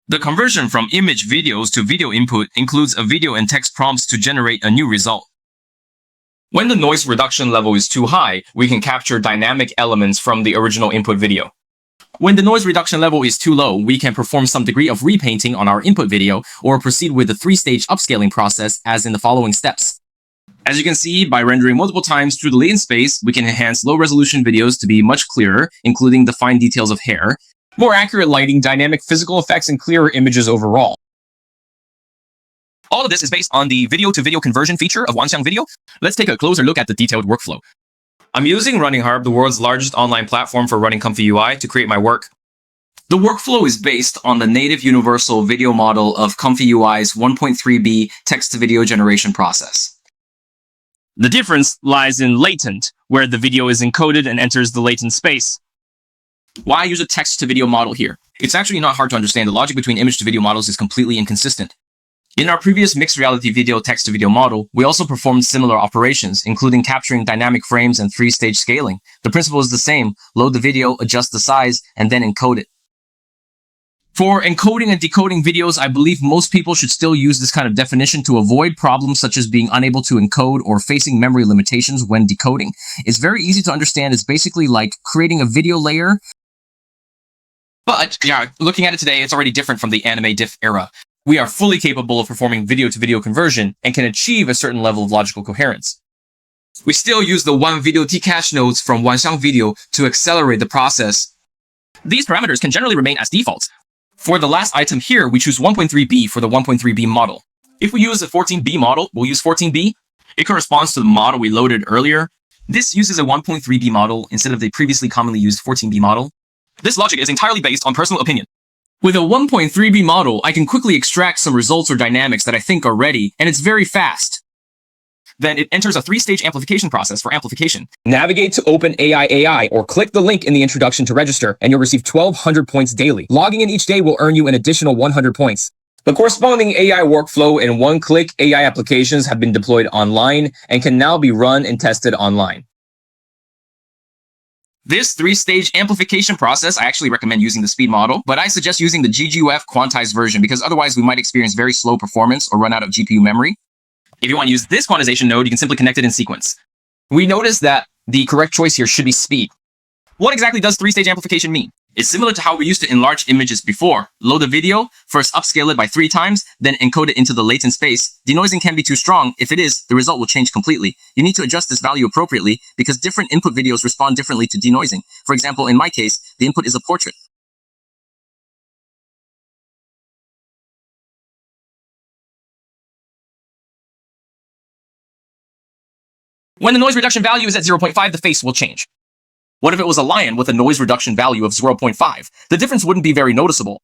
The conversion from image videos to video input includes a video and text prompts to generate a new result. When the noise reduction level is too high, we can capture dynamic elements from the original input video. When the noise reduction level is too low, we can perform some degree of repainting on our input video or proceed with the 3-stage upscaling process as in the following steps. As you can see, by rendering multiple times through the latent space, we can enhance low-resolution videos to be much clearer, including the fine details of hair, more accurate lighting, dynamic physical effects, and clearer images overall. All of this is based on the video-to-video conversion feature of Wan2.1 Video. Let's take a closer look at the detailed workflow. I'm using RunningHub, the world's largest online platform for running ComfyUI, to create my work. The workflow is based on the native universal video model of ComfyUI's 1.3b text-to-video generation process. The difference lies in latent, where the video is encoded and enters the latent space. Why use a text-to-video model here? It's actually not hard to understand. The logic between image-to-video models is completely inconsistent. In our previous mixed reality video text-to-video model, we also performed similar operations, including capturing dynamic frames and 3-stage scaling. The principle is the same: load the video, adjust the size, and then encode it. For encoding and decoding videos, I believe most people should still use this kind of definition to avoid problems such as being unable to encode or facing memory limitations when decoding. It's very easy to understand. It's basically like creating a video layer. But yeah, looking at it today, it's already different from the anime diff era. We are fully capable of performing video-to-video conversion and can achieve a certain level of logical coherence. We still use the one video Tcache nodes from Wan2.1 Video to accelerate the process. These parameters can generally remain as defaults. For the last item here, we choose 1.3b for the 1.3b model. If we use a 14b model, we'll use 14b. It corresponds to the model we loaded earlier. This uses a 1.3b model instead of the previously commonly used 14b model. This logic is entirely based on personal opinion. With a 1.3b model, I can quickly extract some results or dynamics that I think are ready, and it's very fast. Then it enters a 3-stage amplification process for amplification. Navigate to open AI or click the link in the introduction to register, and you'll receive 1,200 points daily. Logging in each day will earn you an additional 100 points. The corresponding AI workflow and one-click AI applications have been deployed online and can now be run and tested online. This 3-stage amplification process, I actually recommend using the speed model, but I suggest using the GGUF quantized version because otherwise we might experience very slow performance or run out of GPU memory. If you want to use this quantization node, you can simply connect it in sequence. We notice that the correct choice here should be speed. What exactly does 3-stage amplification mean? It's similar to how we used to enlarge images before. Load the video, first upscale it by 3 times, then encode it into the latent space. Denoising can be too strong. If it is, the result will change completely. You need to adjust this value appropriately because different input videos respond differently to denoising. For example, in my case, the input is a portrait. When the noise reduction value is at 0.5, the face will change. What if it was a lion with a noise reduction value of 0.5? The difference wouldn't be very noticeable.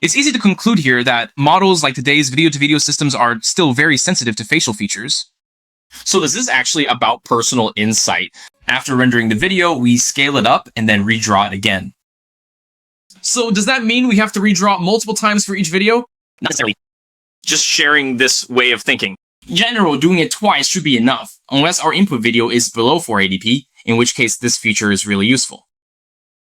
It's easy to conclude here that models like today's video-to-video systems are still very sensitive to facial features. So this is actually about personal insight. After rendering the video, we scale it up and then redraw it again. So does that mean we have to redraw it multiple times for each video? Not necessarily. Just sharing this way of thinking. In general, doing it twice should be enough, unless our input video is below 480p, in which case this feature is really useful.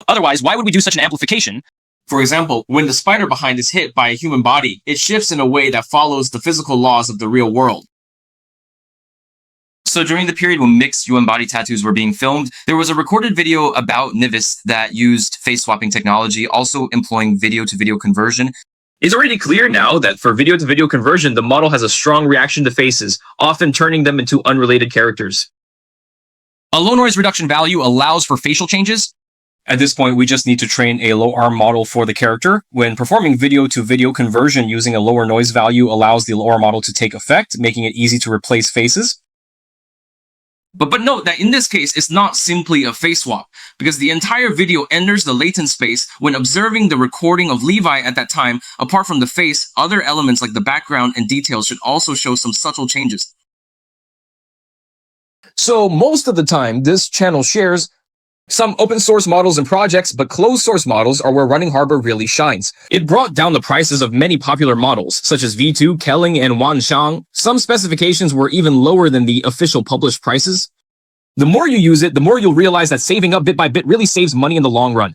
Otherwise, why would we do such an amplification? For example, when the spider behind is hit by a human body, it shifts in a way that follows the physical laws of the real world. So during the period when mixed human body tattoos were being filmed, there was a recorded video about Nivis that used face swapping technology, also employing video-to-video conversion. It's already clear now that for video-to-video conversion, the model has a strong reaction to faces, often turning them into unrelated characters. A low noise reduction value allows for facial changes. At this point, we just need to train a low ARM model for the character. When performing video-to-video conversion using a lower noise value allows the lower model to take effect, making it easy to replace faces. But note that in this case, it's not simply a face swap, because the entire video enters the latent space when observing the recording of Levi at that time. Apart from the face, other elements like the background and details should also show some subtle changes. So most of the time, this channel shares some open source models and projects, but closed source models are where RunningHub really shines. It brought down the prices of many popular models, such as V2, Kelling, and Wan2.1. Some specifications were even lower than the official published prices. The more you use it, the more you'll realize that saving up bit by bit really saves money in the long run.